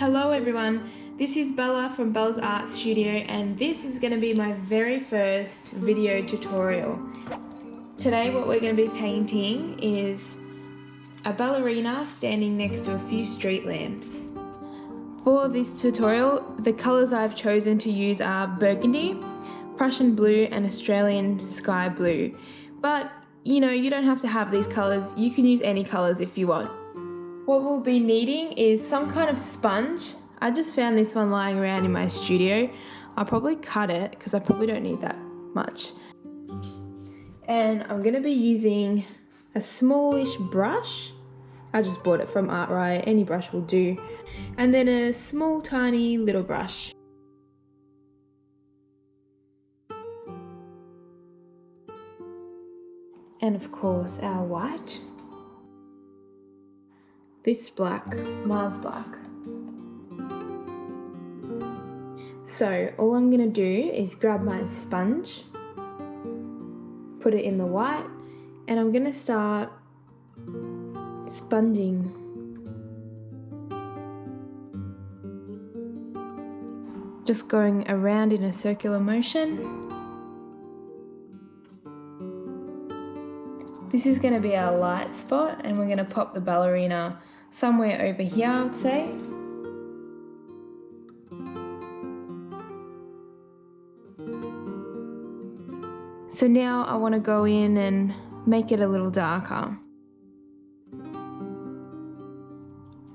Hello everyone, this is Bella from Bella's Art Studio and this is going to be my very first video tutorial. Today what we're going to be painting is a ballerina standing next to a few street lamps. For this tutorial, the colours I've chosen to use are burgundy, Prussian blue and Australian sky blue. But you know, you don't have to have these colours, you can use any colours if you want. What we'll be needing is some kind of sponge. I just found this one lying around in my studio. I'll probably cut it because I probably don't need that much. And I'm going to be using a smallish brush. I just bought it from ArtRiot, any brush will do. And then a small tiny little brush. And of course our white. This black, Mars black. So all I'm gonna do is grab my sponge, put it in the white, and I'm gonna start sponging. Just going around in a circular motion. This is gonna be our light spot and we're gonna pop the ballerina somewhere over here, I would say. So now I want to go in and make it a little darker.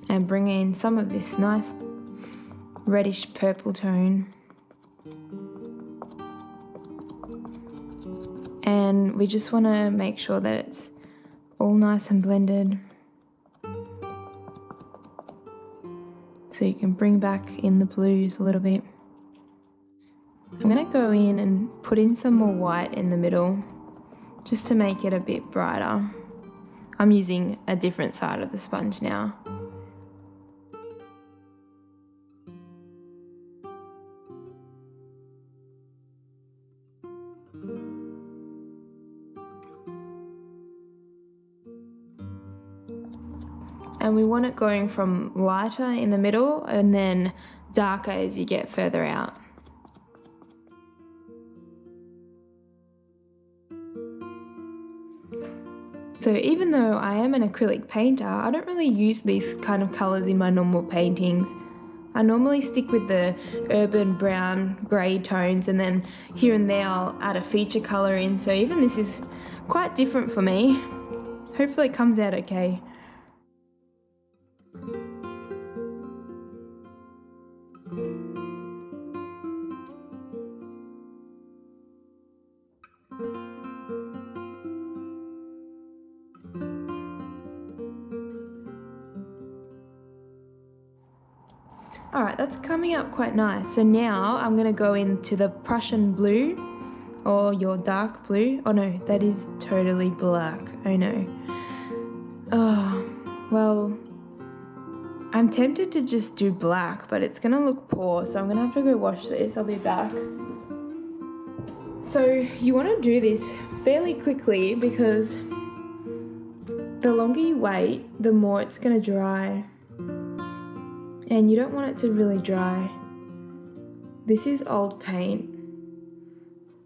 And bring in some of this nice reddish purple tone. And we just want to make sure that it's all nice and blended. So you can bring back in the blues a little bit. I'm going to go in and put in some more white in the middle just to make it a bit brighter. I'm using a different side of the sponge now. And we want it going from lighter in the middle and then darker as you get further out. So even though I am an acrylic painter, I don't really use these kind of colours in my normal paintings. I normally stick with the urban brown grey tones and then here and there I'll add a feature colour in, so even this is quite different for me. Hopefully it comes out okay. Alright, that's coming up quite nice. So now I'm going to go into the Prussian blue or your dark blue. Oh no, that is totally black. Oh no. Oh, well, I'm tempted to just do black, but it's going to look poor. So I'm going to have to go wash this. I'll be back. So you want to do this fairly quickly because the longer you wait, the more it's going to dry. And you don't want it to really dry. This is old paint,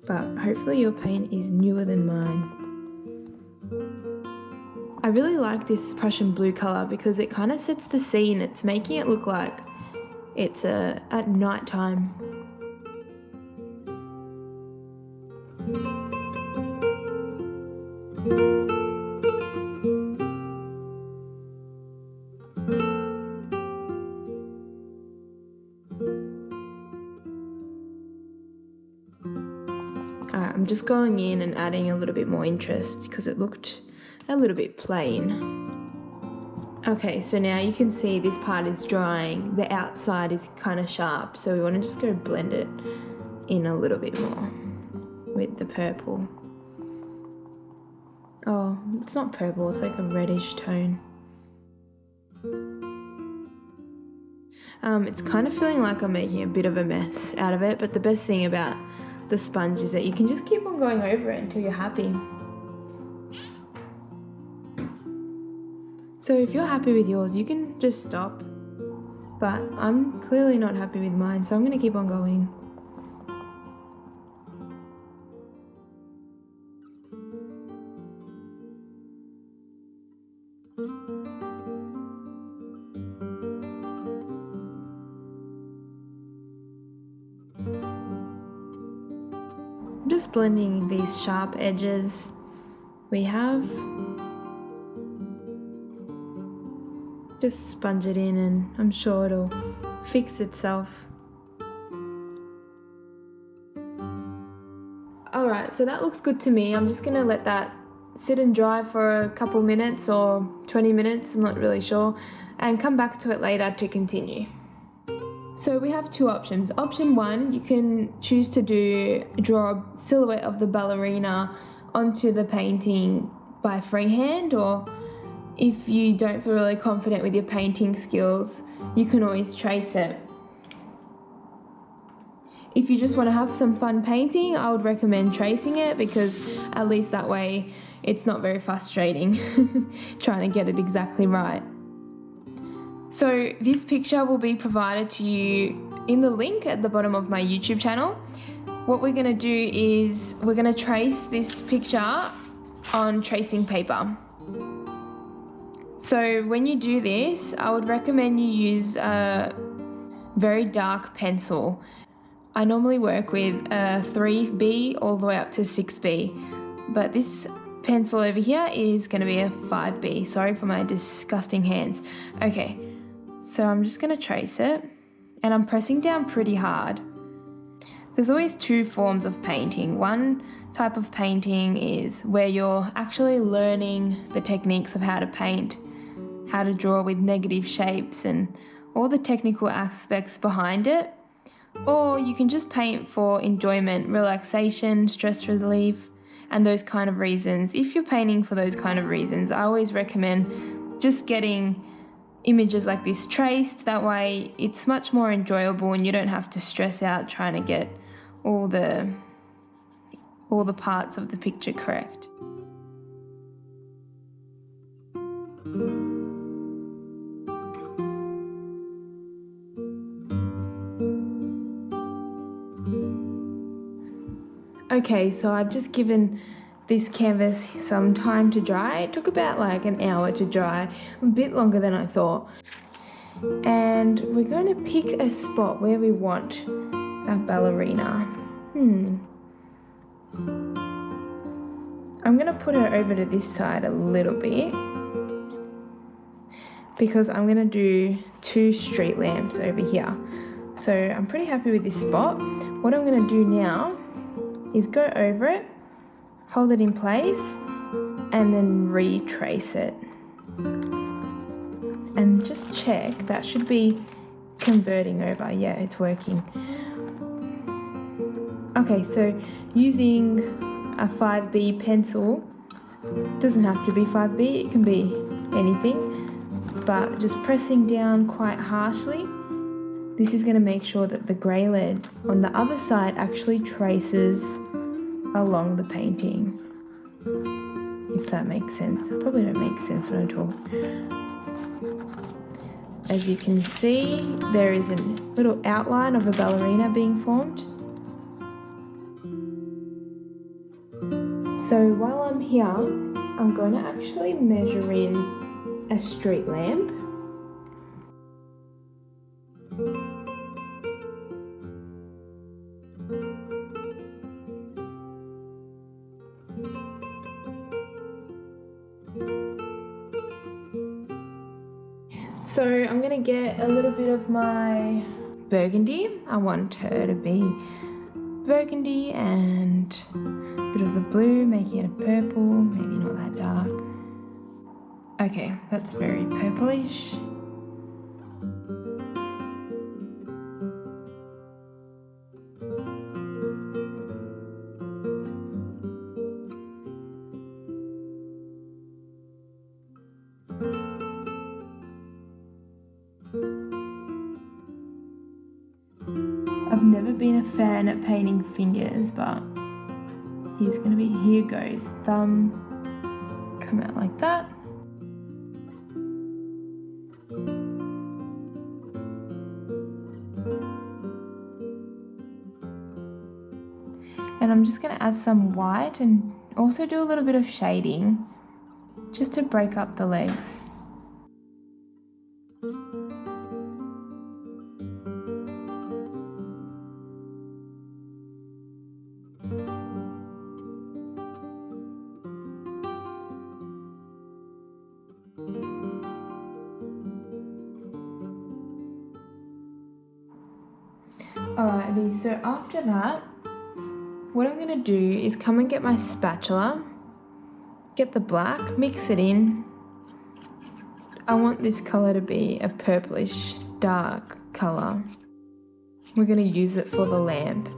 but hopefully your paint is newer than mine. I really like this Prussian blue colour because it kind of sets the scene. It's making it look like it's at night time. I'm just going in and adding a little bit more interest because it looked a little bit plain. Okay, so now you can see this part is drying. The outside is kind of sharp, so we want to just go blend it in a little bit more with the purple. Oh, it's not purple, it's like a reddish tone. It's kind of feeling like I'm making a bit of a mess out of it, but the best thing about the sponge is that you can just keep on going over it until you're happy. So if you're happy with yours, you can just stop. but I'm clearly not happy with mine, so I'm going to keep on going. I'm just blending these sharp edges we have. Just sponge it in and I'm sure it'll fix itself. Alright, so that looks good to me. I'm just going to let that sit and dry for a couple minutes or 20 minutes, I'm not really sure, and come back to it later to continue. So we have two options. Option one, you can choose to draw a silhouette of the ballerina onto the painting by freehand, or if you don't feel really confident with your painting skills, you can always trace it. If you just want to have some fun painting, I would recommend tracing it, because at least that way it's not very frustrating trying to get it exactly right. So this picture will be provided to you in the link at the bottom of my YouTube channel. What we're going to do is we're going to trace this picture on tracing paper. So when you do this, I would recommend you use a very dark pencil. I normally work with a 3B all the way up to 6B, but this pencil over here is going to be a 5B. Sorry for my disgusting hands. Okay, so I'm just going to trace it, and I'm pressing down pretty hard. There's always two forms of painting. One type of painting is where you're actually learning the techniques of how to paint, how to draw with negative shapes and all the technical aspects behind it. Or you can just paint for enjoyment, relaxation, stress relief, and those kind of reasons. If you're painting for those kind of reasons, I always recommend just getting images like this traced. That way it's much more enjoyable and you don't have to stress out trying to get all the parts of the picture correct. Okay, so I've just given this canvas some time to dry. It took about like an hour to dry, a bit longer than I thought. And we're going to pick a spot where we want our ballerina. I'm going to put her over to this side a little bit, because I'm going to do 2 street lamps over here. So I'm pretty happy with this spot. What I'm going to do now is go over it, hold it in place, and then retrace it. And just check, that should be converting over. Yeah, it's working. Okay, so using a 5B pencil, doesn't have to be 5B, it can be anything, but just pressing down quite harshly. This is going to make sure that the grey lead on the other side actually traces along the painting, if that makes sense. It probably don't make sense when I talk. As you can see, there is a little outline of a ballerina being formed. So while I'm here, I'm going to actually measure in a street lamp. So I'm going to get a little bit of my burgundy. I want her to be burgundy and a bit of the blue, making it a purple, maybe not that dark. Okay, that's very purplish. I've never been a fan at painting fingers, but here goes. Thumb, come out like that. I'm just going to add some white and also do a little bit of shading just to break up the legs. Alrighty, so after that, what I'm going to do is come and get my spatula, get the black, mix it in. I want this colour to be a purplish dark colour. We're going to use it for the lamp.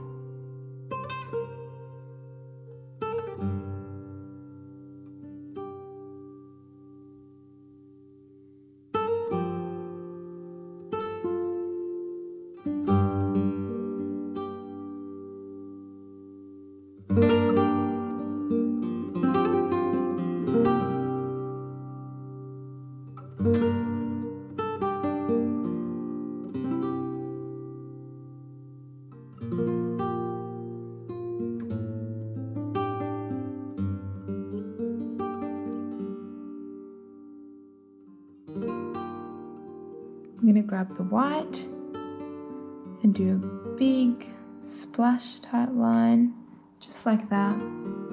I'm going to grab the white and do a big splash type line, just like that. And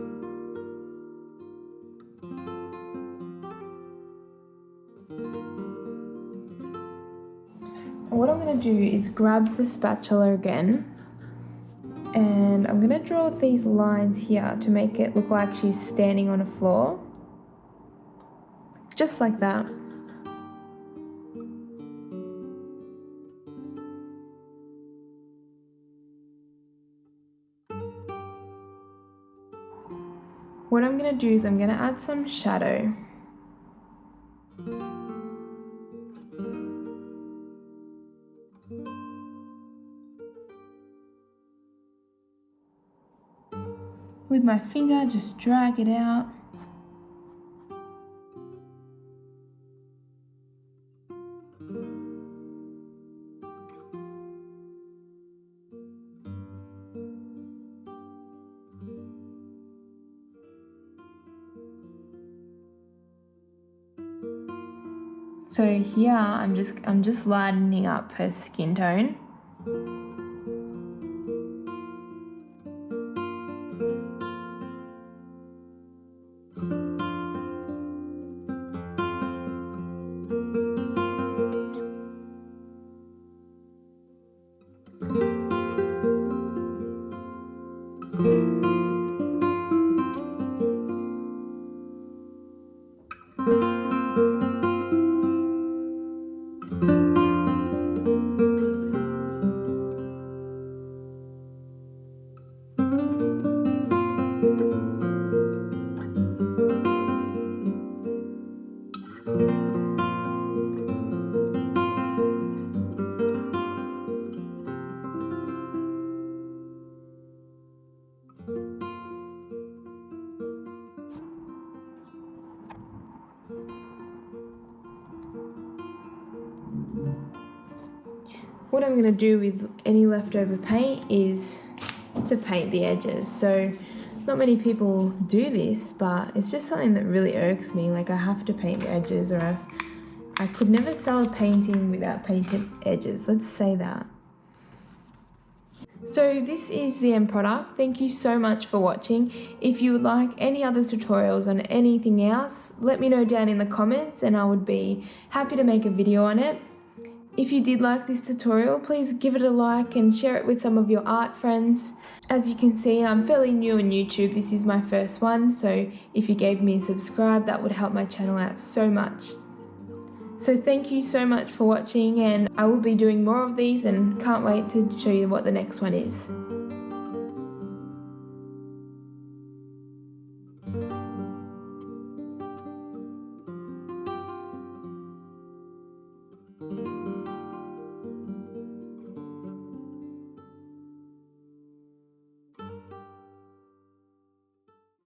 what I'm going to do is grab the spatula again, and I'm going to draw these lines here to make it look like she's standing on a floor, just like that. What I'm going to do is I'm going to add some shadow. With my finger, just drag it out. So here I'm just lightening up her skin tone. What I'm going to do with any leftover paint is to paint the edges. So not many people do this, but it's just something that really irks me. Like, I have to paint the edges, or else I could never sell a painting without painted edges. Let's say that. So this is the end product. Thank you so much for watching. If you would like any other tutorials on anything else, let me know down in the comments and I would be happy to make a video on it. If you did like this tutorial, please give it a like and share it with some of your art friends. As you can see, I'm fairly new on YouTube. This is my first one, so if you gave me a subscribe, that would help my channel out so much. So thank you so much for watching, and I will be doing more of these and can't wait to show you what the next one is.